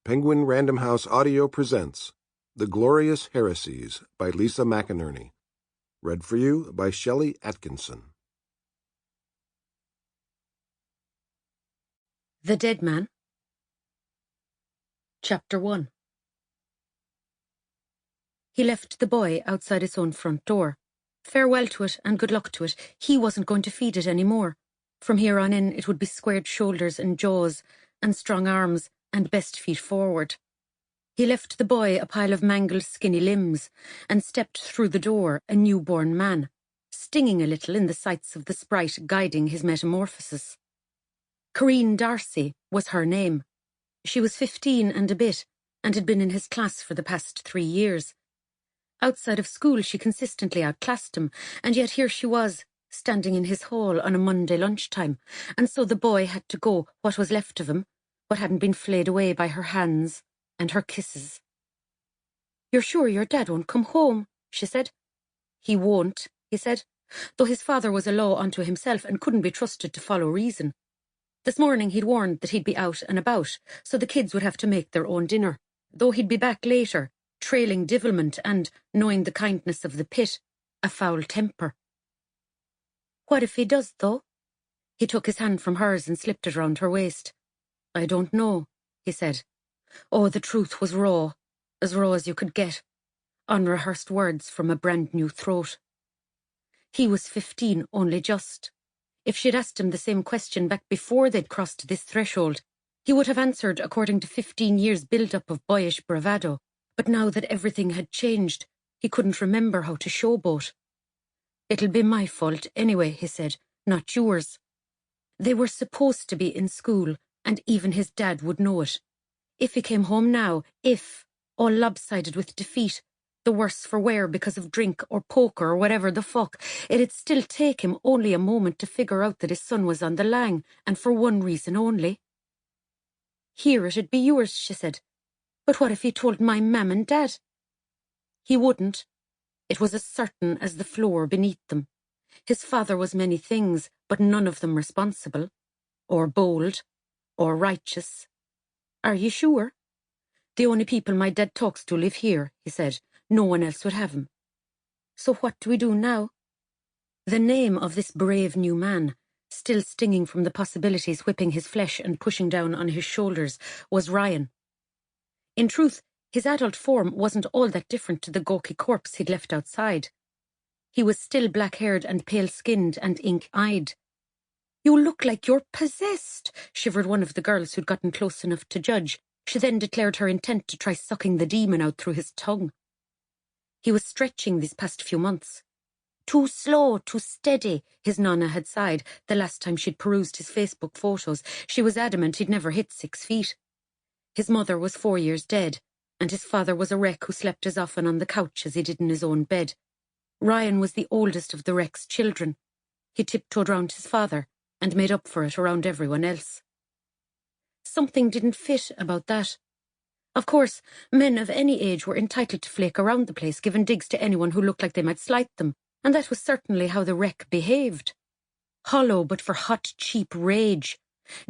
Penguin Random House Audio presents The Glorious Heresies by Lisa McInerney. Read for you by Shelley Atkinson. The Dead Man. Chapter 1. He left the boy outside its own front door. Farewell to it and good luck to it. He wasn't going to feed it any more. From here on in, it would be squared shoulders and jaws and strong arms and best feet forward. He left the boy a pile of mangled skinny limbs and stepped through the door a newborn man, stinging a little in the sights of the sprite guiding his metamorphosis. Corinne Darcy was her name. She was 15 and a bit and had been in his class for the past 3 years. Outside of school she consistently outclassed him, and yet here she was, standing in his hall on a Monday lunchtime, and so the boy had to go what was left of him, what hadn't been flayed away by her hands and her kisses. "You're sure your dad won't come home?" she said. "He won't," he said, though his father was a law unto himself and couldn't be trusted to follow reason. This morning he'd warned that he'd be out and about, so the kids would have to make their own dinner, though he'd be back later, trailing divilment and, knowing the kindness of the pit, a foul temper. "What if he does, though?" He took his hand from hers and slipped it round her waist. "I don't know," he said. Oh, the truth was raw as you could get. Unrehearsed words from a brand new throat. He was 15, only just. If she'd asked him the same question back before they'd crossed this threshold, he would have answered according to 15 years' build-up of boyish bravado. But now that everything had changed, he couldn't remember how to showboat. "It'll be my fault anyway," he said, "not yours." They were supposed to be in school, and even his dad would know it. If he came home now, all lopsided with defeat, the worse for wear because of drink or poker or whatever the fuck, it'd still take him only a moment to figure out that his son was on the lang, and for one reason only. "Here it'd be yours," she said. "But what if he told my mam and dad?" He wouldn't. It was as certain as the floor beneath them. His father was many things, but none of them responsible, or bold, or righteous. "Are you sure?" "The only people my dad talks to live here," he said. "No one else would have him." "So what do we do now?" The name of this brave new man, still stinging from the possibilities whipping his flesh and pushing down on his shoulders, was Ryan. In truth, his adult form wasn't all that different to the gawky corpse he'd left outside. He was still black-haired and pale-skinned and ink-eyed. "You look like you're possessed," shivered one of the girls who'd gotten close enough to judge. She then declared her intent to try sucking the demon out through his tongue. He was stretching these past few months. Too slow, too steady, his nonna had sighed the last time she'd perused his Facebook photos. She was adamant he'd never hit 6 feet. His mother was 4 years dead, and his father was a wreck who slept as often on the couch as he did in his own bed. Ryan was the oldest of the wreck's children. He tiptoed round his father and made up for it around everyone else. Something didn't fit about that. Of course, men of any age were entitled to flake around the place, giving digs to anyone who looked like they might slight them, and that was certainly how the wreck behaved. Hollow but for hot, cheap rage,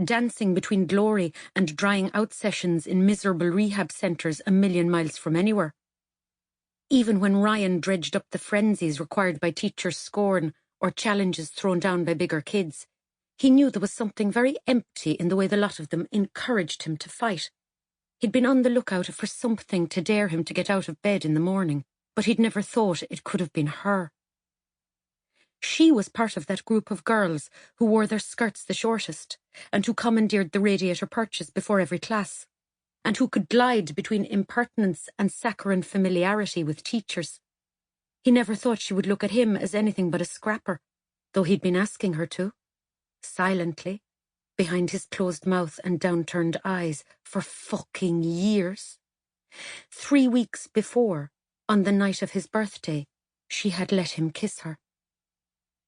dancing between glory and drying out sessions in miserable rehab centres a million miles from anywhere. Even when Ryan dredged up the frenzies required by teachers' scorn or challenges thrown down by bigger kids, he knew there was something very empty in the way the lot of them encouraged him to fight. He'd been on the lookout for something to dare him to get out of bed in the morning, but he'd never thought it could have been her. She was part of that group of girls who wore their skirts the shortest, and who commandeered the radiator purchase before every class, and who could glide between impertinence and saccharine familiarity with teachers. He never thought she would look at him as anything but a scrapper, though he'd been asking her to. Silently, behind his closed mouth and downturned eyes, for fucking years. 3 weeks before, on the night of his birthday, she had let him kiss her.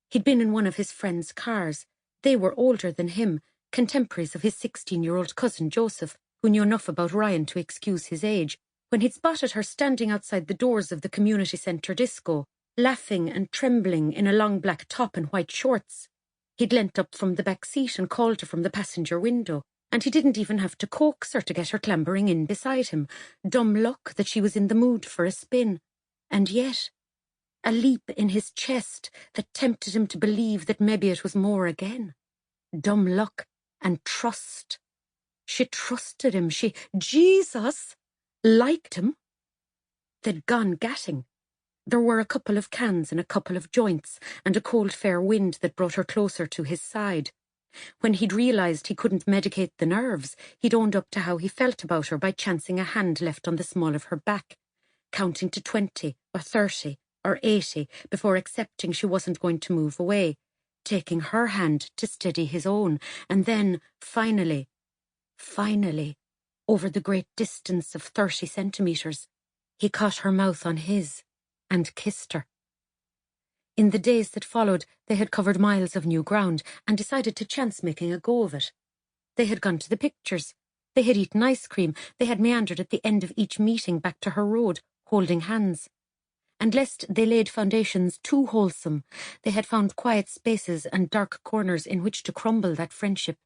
He'd been in one of his friends' cars. They were older than him, contemporaries of his 16-year-old cousin Joseph, who knew enough about Ryan to excuse his age, when he'd spotted her standing outside the doors of the community centre disco, laughing and trembling in a long black top and white shorts. He'd leant up from the back seat and called her from the passenger window. And he didn't even have to coax her to get her clambering in beside him. Dumb luck that she was in the mood for a spin. And yet, a leap in his chest that tempted him to believe that maybe it was more again. Dumb luck and trust. She trusted him. Jesus, liked him. They'd gone gatting. There were a couple of cans and a couple of joints and a cold fair wind that brought her closer to his side. When he'd realised he couldn't medicate the nerves, he'd owned up to how he felt about her by chancing a hand left on the small of her back, counting to 20 or 30 or 80 before accepting she wasn't going to move away, taking her hand to steady his own, and then, finally, over the great distance of 30 centimetres, he caught her mouth on his and kissed her. In the days that followed, they had covered miles of new ground and decided to chance making a go of it. They had gone to the pictures. They had eaten ice cream. They had meandered at the end of each meeting back to her road, holding hands. And lest they laid foundations too wholesome, they had found quiet spaces and dark corners in which to crumble that friendship.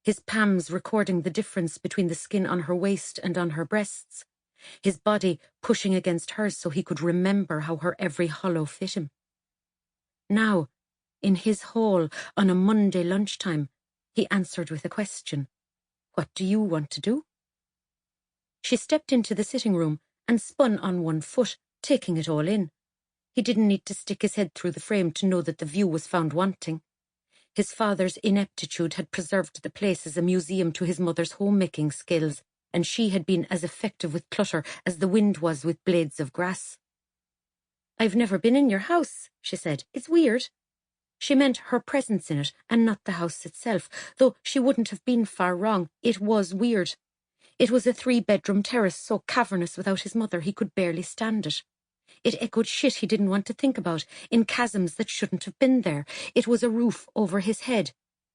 His palms recording the difference between the skin on her waist and on her breasts. His body pushing against hers so he could remember how her every hollow fit him. Now, in his hall, on a Monday lunchtime, he answered with a question. What do you want to do? She stepped into the sitting room and spun on one foot, taking it all in. He didn't need to stick his head through the frame to know that the view was found wanting. His father's ineptitude had preserved the place as a museum to his mother's homemaking skills, and she had been as effective with clutter as the wind was with blades of grass. I've never been in your house, she said. It's weird. She meant her presence in it and not the house itself, though she wouldn't have been far wrong. It was weird. It was a 3-bedroom terrace so cavernous without his mother he could barely stand it. It echoed shit he didn't want to think about, in chasms that shouldn't have been there. It was a roof over his head.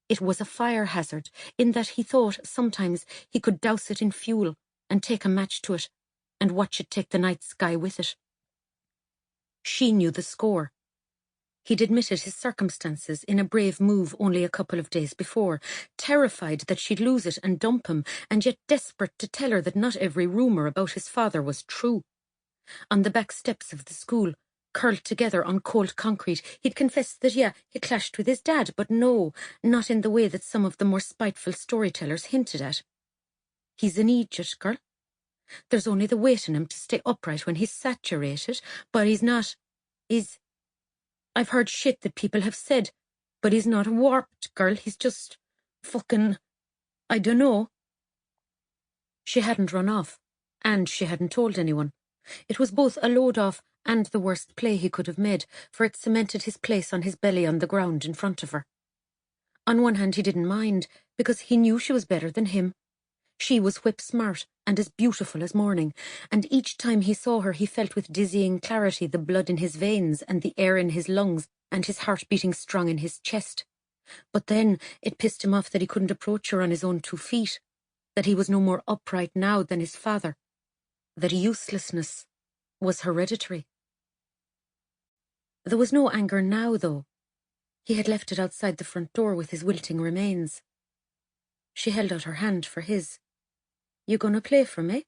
It was a fire hazard, in that he thought sometimes he could douse it in fuel and take a match to it and watch it take the night sky with it. She knew the score. He'd admitted his circumstances in a brave move only a couple of days before, terrified that she'd lose it and dump him, and yet desperate to tell her that not every rumour about his father was true. On the back steps of the school, curled together on cold concrete, he'd confessed that, he clashed with his dad, but no, not in the way that some of the more spiteful storytellers hinted at. He's an idiot, girl. There's only the weight in him to stay upright when he's saturated, but he's not. I've heard shit that people have said, but he's not warped, girl. He's just fucking, I dunno. She hadn't run off, and she hadn't told anyone. It was both a load off and the worst play he could have made, for it cemented his place on his belly on the ground in front of her. On one hand, he didn't mind, because he knew she was better than him. She was whip-smart and as beautiful as morning, and each time he saw her he felt with dizzying clarity the blood in his veins and the air in his lungs and his heart beating strong in his chest. But then it pissed him off that he couldn't approach her on his own 2 feet, that he was no more upright now than his father, that uselessness was hereditary. There was no anger now, though. He had left it outside the front door with his wilting remains. She held out her hand for his. You gonna play for me?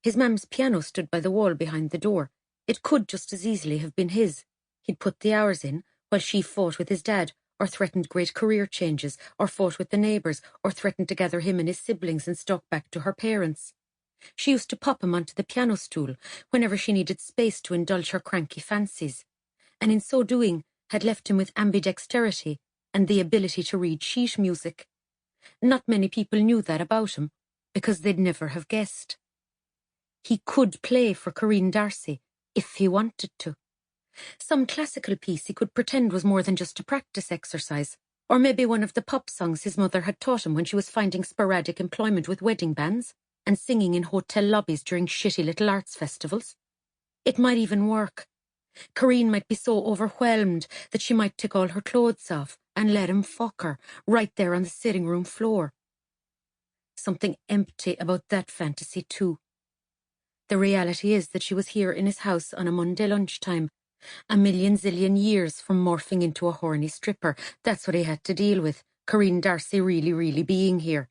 His mam's piano stood by the wall behind the door. It could just as easily have been his. He'd put the hours in, while she fought with his dad, or threatened great career changes, or fought with the neighbours, or threatened to gather him and his siblings and stalk back to her parents. She used to pop him onto the piano stool whenever she needed space to indulge her cranky fancies, and in so doing had left him with ambidexterity and the ability to read sheet music. Not many people knew that about him, because they'd never have guessed. He could play for Corinne Darcy, if he wanted to. Some classical piece he could pretend was more than just a practice exercise, or maybe one of the pop songs his mother had taught him when she was finding sporadic employment with wedding bands and singing in hotel lobbies during shitty little arts festivals. It might even work. Corinne might be so overwhelmed that she might take all her clothes off and let him fuck her right there on the sitting room floor. Something empty about that fantasy too. The reality is that she was here in his house on a Monday lunchtime, a million zillion years from morphing into a horny stripper. That's what he had to deal with, Corinne Darcy really being here.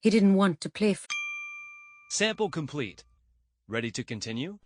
He didn't want to play. Sample complete. Ready to continue?